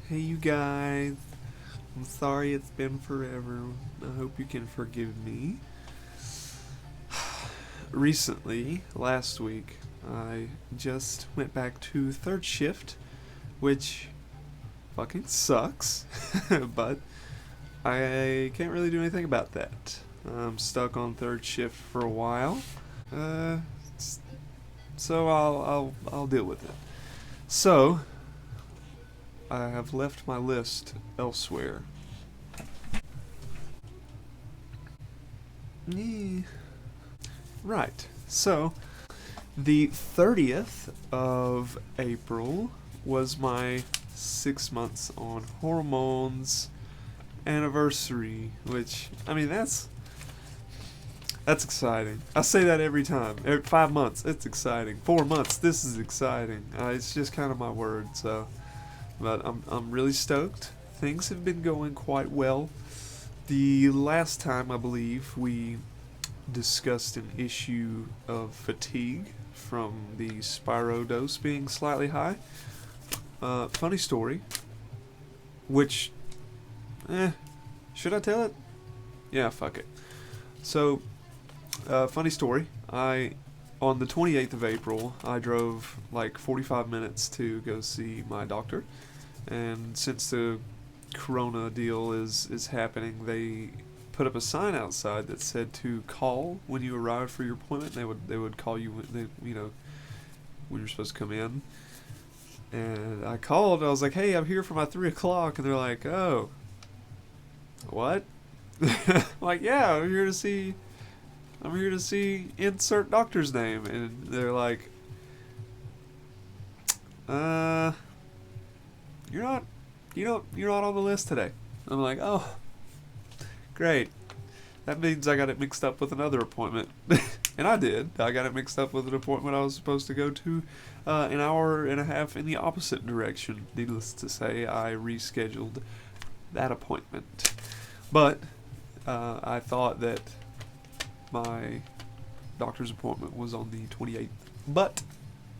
Hey you guys, I'm sorry it's been forever. I hope you can forgive me. Recently, last week, I just went back to third shift, which fucking sucks, but I can't really do anything about that. I'm stuck on third shift for a while, uh, so I'll deal with it. So I have left my list elsewhere. Yeah. Right. So, the 30th of April was my 6 months on hormones anniversary, which, I mean, that's exciting. I say that every time. 5 months, it's exciting. 4 months, this is exciting. It's just kind of my word, so. But I'm really stoked. Things have been going quite well. The last time, I believe, we discussed an issue of fatigue from the Spyro dose being slightly high. Funny story, which, should I tell it? Yeah, fuck it. So, funny story, on the 28th of April, I drove like 45 minutes to go see my doctor, and since the corona deal is happening, they put up a sign outside that said to call when you arrive for your appointment. They would call you when you're supposed to come in. And I called. And I was like, "Hey, I'm here for my 3 o'clock," and they're like, "Oh, what?" I'm like, "Yeah, I'm here to see. I'm here to see insert doctor's name," and they're like, "Uh, you're not, you're not on the list today." I'm like, "Oh, great. That means I got it mixed up with another appointment." And I did. I got it mixed up with an appointment I was supposed to go to an hour and a half in the opposite direction. Needless to say, I rescheduled that appointment. But I thought that my doctor's appointment was on the 28th. But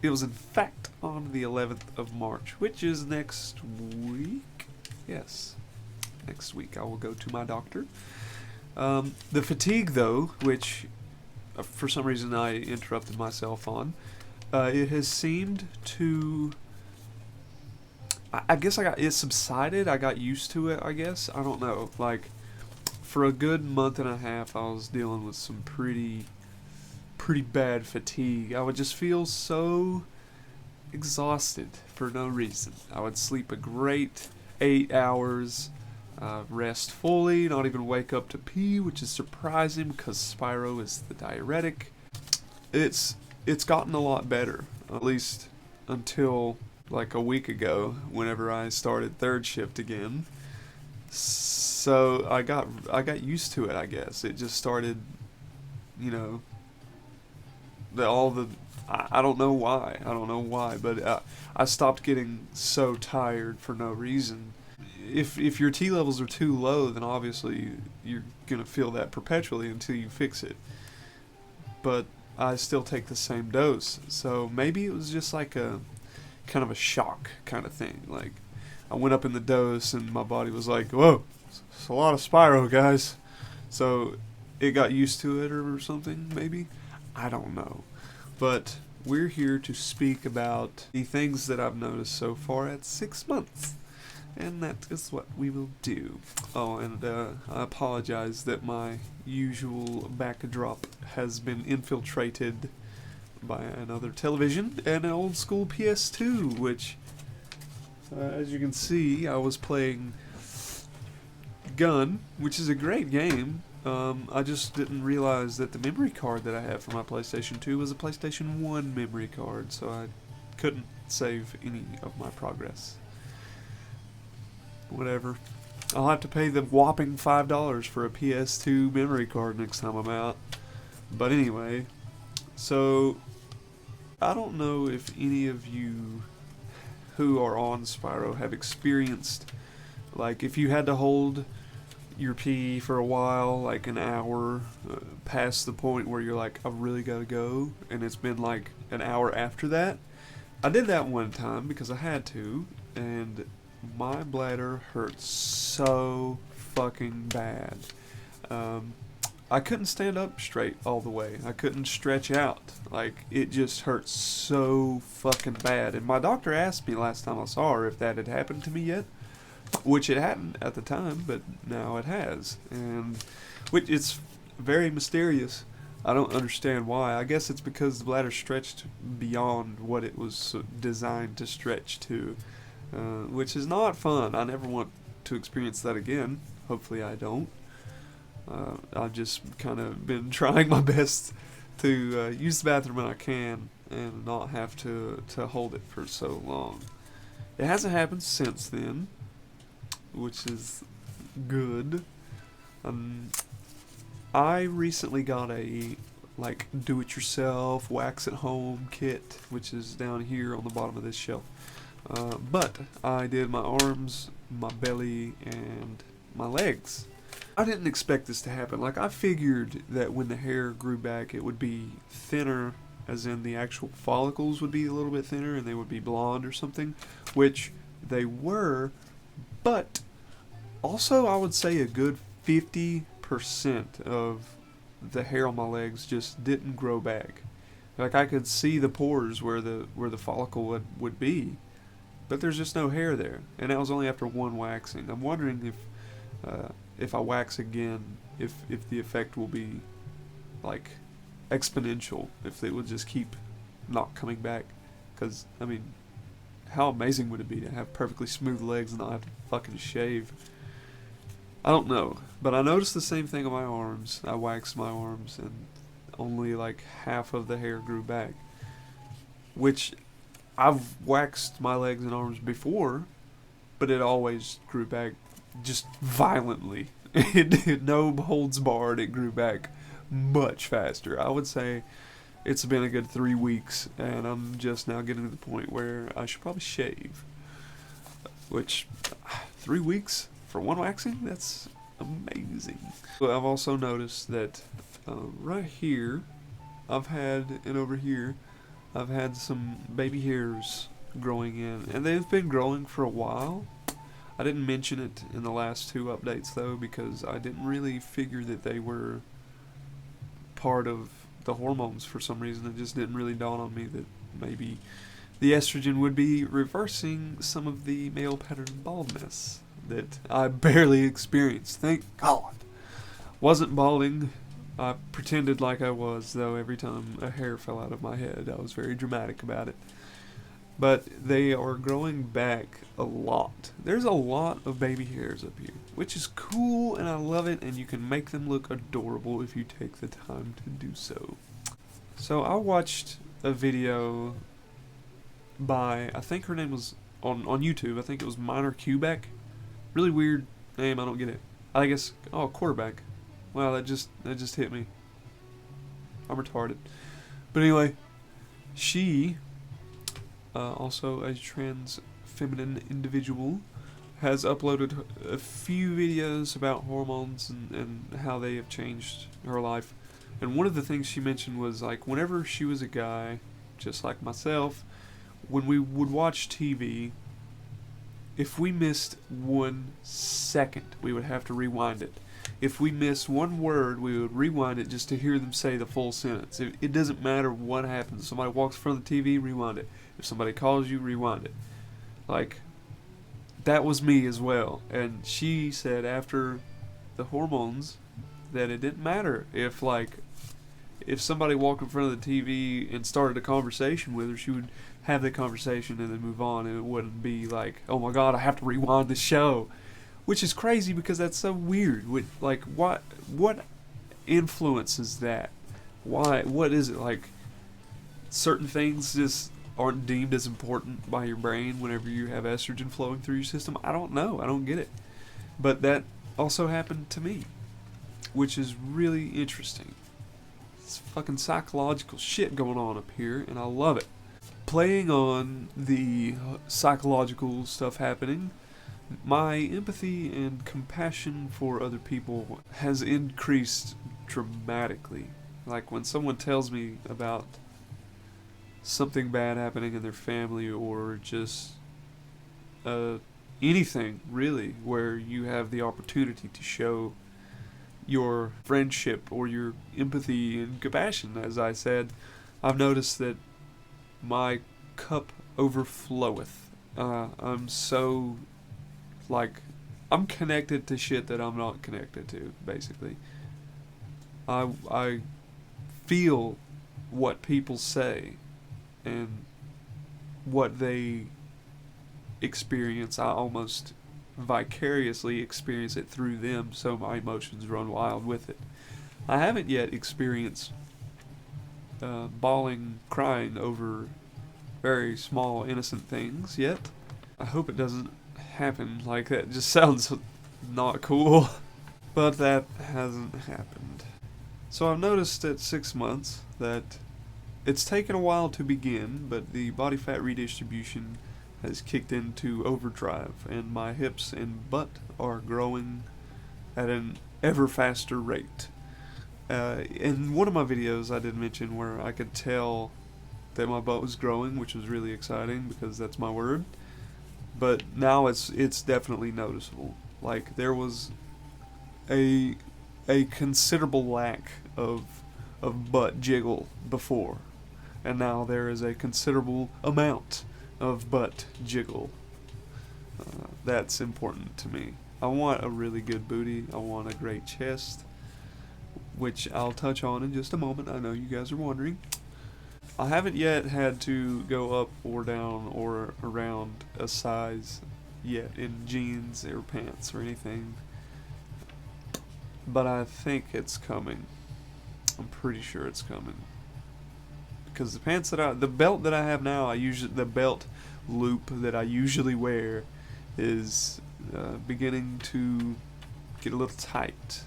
it was in fact on the 11th of March, which is next week. Yes, next week I will go to my doctor. The fatigue, though, which for some reason I interrupted myself on, it has seemed to. I guess it subsided. I got used to it. I guess I don't know. Like for a good month and a half, I was dealing with some pretty bad fatigue. I would just feel so exhausted for no reason. I would sleep a great 8 hours. Rest fully, not even wake up to pee, which is surprising because Spyro is the diuretic. It's gotten a lot better, at least until like a week ago, whenever I started third shift again. So I got used to it. I guess it just started, you know, I don't know why. I don't know why, but I stopped getting so tired for no reason. If your T levels are too low, then obviously you're gonna feel that perpetually until you fix it. But I still take the same dose, so maybe it was just like a kind of a shock kind of thing. Like I went up in the dose, and my body was like, "Whoa, it's a lot of Spyro, guys." So it got used to it or something. Maybe I don't know, but we're here to speak about the things that I've noticed so far at 6 months. And that is what we will do. Oh, and I apologize that my usual backdrop has been infiltrated by another television and an old school PS2, which, as you can see, I was playing Gun, which is a great game. I just didn't realize that the memory card that I have for my PlayStation 2 was a PlayStation 1 memory card, so I couldn't save any of my progress. Whatever. I'll have to pay the whopping $5 for a PS2 memory card next time I'm out. But anyway, so I don't know if any of you who are on Spyro have experienced, like, if you had to hold your pee for a while, like an hour, past the point where you're like, "I really gotta go," and it's been like an hour after that. I did that one time because I had to, and my bladder hurts so fucking bad. I couldn't stand up straight all the way. I couldn't stretch out. Like, it just hurts so fucking bad. And my doctor asked me last time I saw her if that had happened to me yet, which it hadn't at the time, but now it has. And which it's very mysterious. I don't understand why. I guess it's because the bladder stretched beyond what it was designed to stretch to, which is not fun. I never want to experience that again. Hopefully I don't. I've just kind of been trying my best to use the bathroom when I can and not have to hold it for so long. It hasn't happened since then, which is good. I recently got a do-it-yourself wax-at-home kit, which is down here on the bottom of this shelf. But I did my arms, my belly, and my legs. I didn't expect this to happen. Like, I figured that when the hair grew back, it would be thinner, as in the actual follicles would be a little bit thinner and they would be blonde or something, which they were, but also I would say a good 50% of the hair on my legs just didn't grow back. Like, I could see the pores where the follicle would be, but there's just no hair there. And that was only after one waxing. I'm wondering if I wax again, if the effect will be like exponential, if it will just keep not coming back. Because, I mean, how amazing would it be to have perfectly smooth legs and not have to fucking shave? I don't know, but I noticed the same thing on my arms. I waxed my arms and only like half of the hair grew back, which I've waxed my legs and arms before, but it always grew back just violently. No holds barred, it grew back much faster. I would say it's been a good 3 weeks, and I'm just now getting to the point where I should probably shave. Which, 3 weeks for one waxing? That's amazing. But I've also noticed that right here, and over here, I've had some baby hairs growing in, and they've been growing for a while. I didn't mention it in the last 2 updates though, because I didn't really figure that they were part of the hormones for some reason. It just didn't really dawn on me that maybe the estrogen would be reversing some of the male pattern baldness that I barely experienced. Thank God. Wasn't balding. I pretended like I was, though, every time a hair fell out of my head. I was very dramatic about it. But they are growing back a lot. There's a lot of baby hairs up here, which is cool, and I love it, and you can make them look adorable if you take the time to do so. So I watched a video by, I think her name was, on YouTube, I think it was Minor Quebec. Really weird name, I don't get it. I guess, quarterback. Wow, that just hit me. I'm retarded. But anyway, she, also a trans feminine individual, has uploaded a few videos about hormones and how they have changed her life. And one of the things she mentioned was, like, whenever she was a guy, just like myself, when we would watch TV, if we missed 1 second, we would have to rewind it. If we missed one word, we would rewind it just to hear them say the full sentence. It doesn't matter what happens. If somebody walks in front of the TV, rewind it. If somebody calls you, rewind it. Like, that was me as well. And she said after the hormones that it didn't matter if somebody walked in front of the TV and started a conversation with her, she would have the conversation and then move on, and it wouldn't be like, oh my God, I have to rewind the show. Which is crazy because that's so weird. Like, what influences that? Why? What is it? Like, certain things just aren't deemed as important by your brain whenever you have estrogen flowing through your system? I don't know. I don't get it. But that also happened to me, which is really interesting. It's fucking psychological shit going on up here, and I love it. Playing on the psychological stuff happening, my empathy and compassion for other people has increased dramatically. Like, when someone tells me about something bad happening in their family, or just a anything really where you have the opportunity to show your friendship or your empathy and compassion. As I said, I've noticed that my cup overfloweth. I'm so, like, I'm connected to shit that I'm not connected to, basically. I feel what people say and what they experience. I almost vicariously experience it through them, so my emotions run wild with it. I haven't yet experienced bawling, crying over very small, innocent things yet. I hope it doesn't happen. Like, that just sounds not cool. But that hasn't happened. So I've noticed at 6 months that it's taken a while to begin, but the body fat redistribution has kicked into overdrive, and my hips and butt are growing at an ever faster rate. In one of my videos I did mention where I could tell that my butt was growing, which was really exciting because that's my word. But now it's definitely noticeable. Like, there was a considerable lack of butt jiggle before, and now there is a considerable amount of butt jiggle. That's important to me. I want a really good booty. I want a great chest, which I'll touch on in just a moment. I know you guys are wondering. I haven't yet had to go up or down or around a size yet in jeans or pants or anything, but I think it's coming. I'm pretty sure it's coming. Because the pants that the belt that I have now, the belt loop that I usually wear is beginning to get a little tight.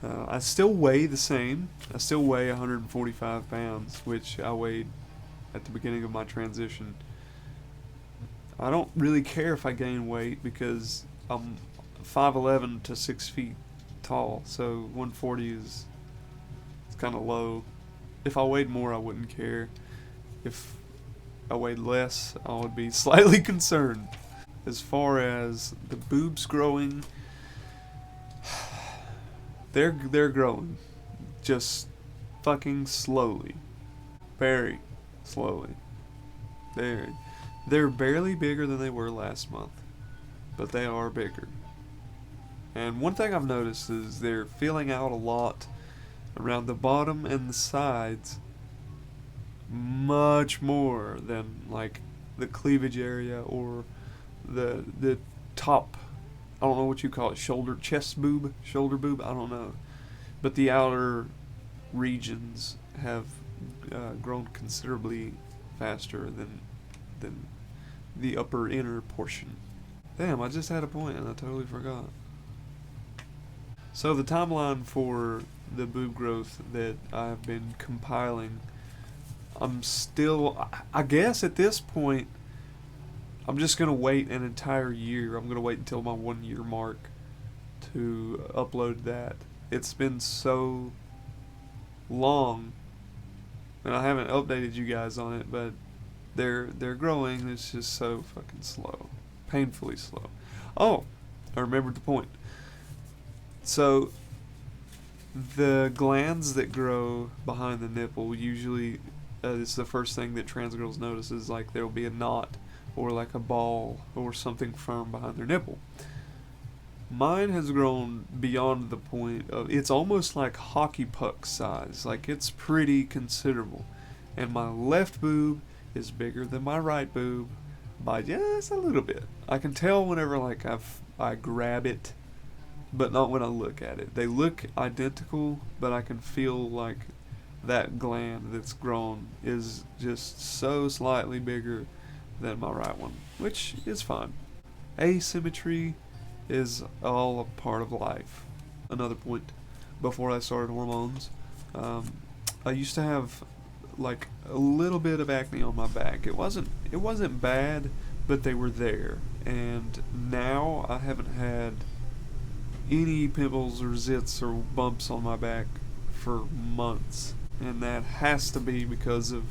I still weigh the same. I still weigh 145 pounds, which I weighed at the beginning of my transition. I don't really care if I gain weight because I'm 5'11" to 6 feet tall, so 140 is kind of low. If I weighed more, I wouldn't care. If I weighed less, I would be slightly concerned. As far as the boobs growing, they're growing, just fucking slowly, very slowly. They're barely bigger than they were last month, but they are bigger. And one thing I've noticed is they're filling out a lot around the bottom and the sides, much more than like the cleavage area or the top. I don't know what you call it, shoulder boob, I don't know. But the outer regions have grown considerably faster than the upper inner portion. Damn, I just had a point and I totally forgot. So the timeline for the boob growth that I've been compiling, I guess at this point, I'm just going to wait an entire year. I'm going to wait until my 1 year mark to upload that. It's been so long, and I haven't updated you guys on it, but they're growing. It's just so fucking slow. Painfully slow. Oh, I remembered the point. So, the glands that grow behind the nipple, usually it's the first thing that trans girls notice, is like there'll be a knot or like a ball or something firm behind their nipple. Mine has grown beyond the point of, it's almost like hockey puck size. Like, it's pretty considerable. And my left boob is bigger than my right boob by just a little bit. I can tell whenever like I grab it, but not when I look at it. They look identical, but I can feel like that gland that's grown is just so slightly bigger than my right one, which is fine. Asymmetry is all a part of life. Another point, before I started hormones, I used to have like a little bit of acne on my back. It wasn't bad, but they were there. And now I haven't had any pimples or zits or bumps on my back for months, and that has to be because of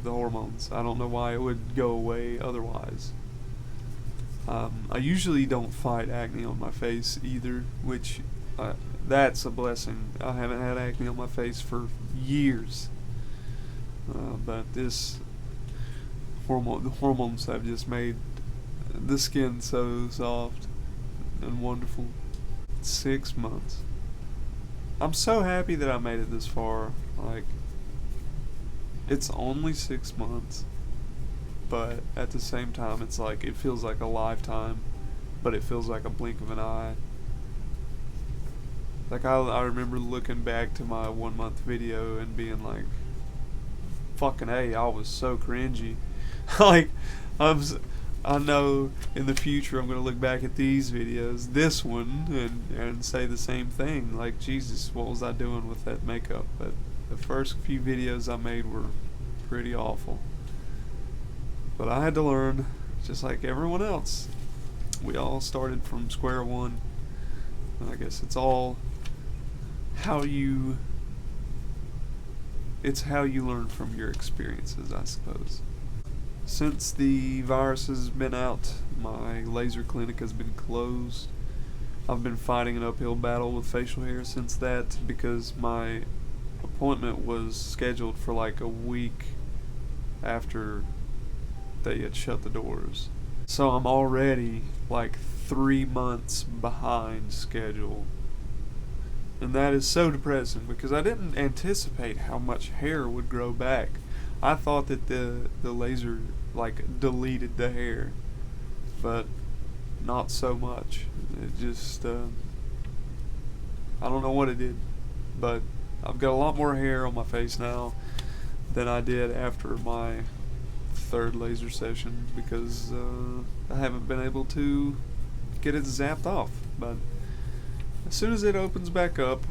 the hormones. I don't know why it would go away otherwise. I usually don't fight acne on my face either, which that's a blessing. I haven't had acne on my face for years. But the hormones have just made the skin so soft and wonderful. 6 months. I'm so happy that I made it this far. Like, it's only 6 months, but at the same time, it's like, it feels like a lifetime, but it feels like a blink of an eye. Like, I remember looking back to my 1 month video and being like, fucking A, I was so cringy. Like, I know in the future I'm going to look back at these videos, this one, and say the same thing. Like, Jesus, what was I doing with that makeup? But the first few videos I made were pretty awful. But I had to learn, just like everyone else. We all started from square one. And I guess it's all it's how you learn from your experiences, I suppose. Since the virus has been out, my laser clinic has been closed. I've been fighting an uphill battle with facial hair since that, because my appointment was scheduled for like a week after they had shut the doors. So I'm already like 3 months behind schedule. And that is so depressing, because I didn't anticipate how much hair would grow back. I thought that the laser like deleted the hair, but not so much. It just I don't know what it did, but I've got a lot more hair on my face now than I did after my 3rd laser session, because I haven't been able to get it zapped off. But as soon as it opens back up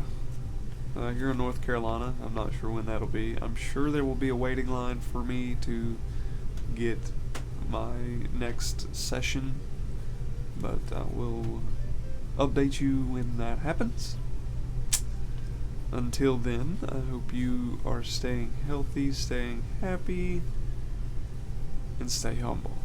here in North Carolina, I'm not sure when that'll be. I'm sure there will be a waiting line for me to get my next session, but I will update you when that happens. Until then, I hope you are staying healthy, staying happy, and stay humble.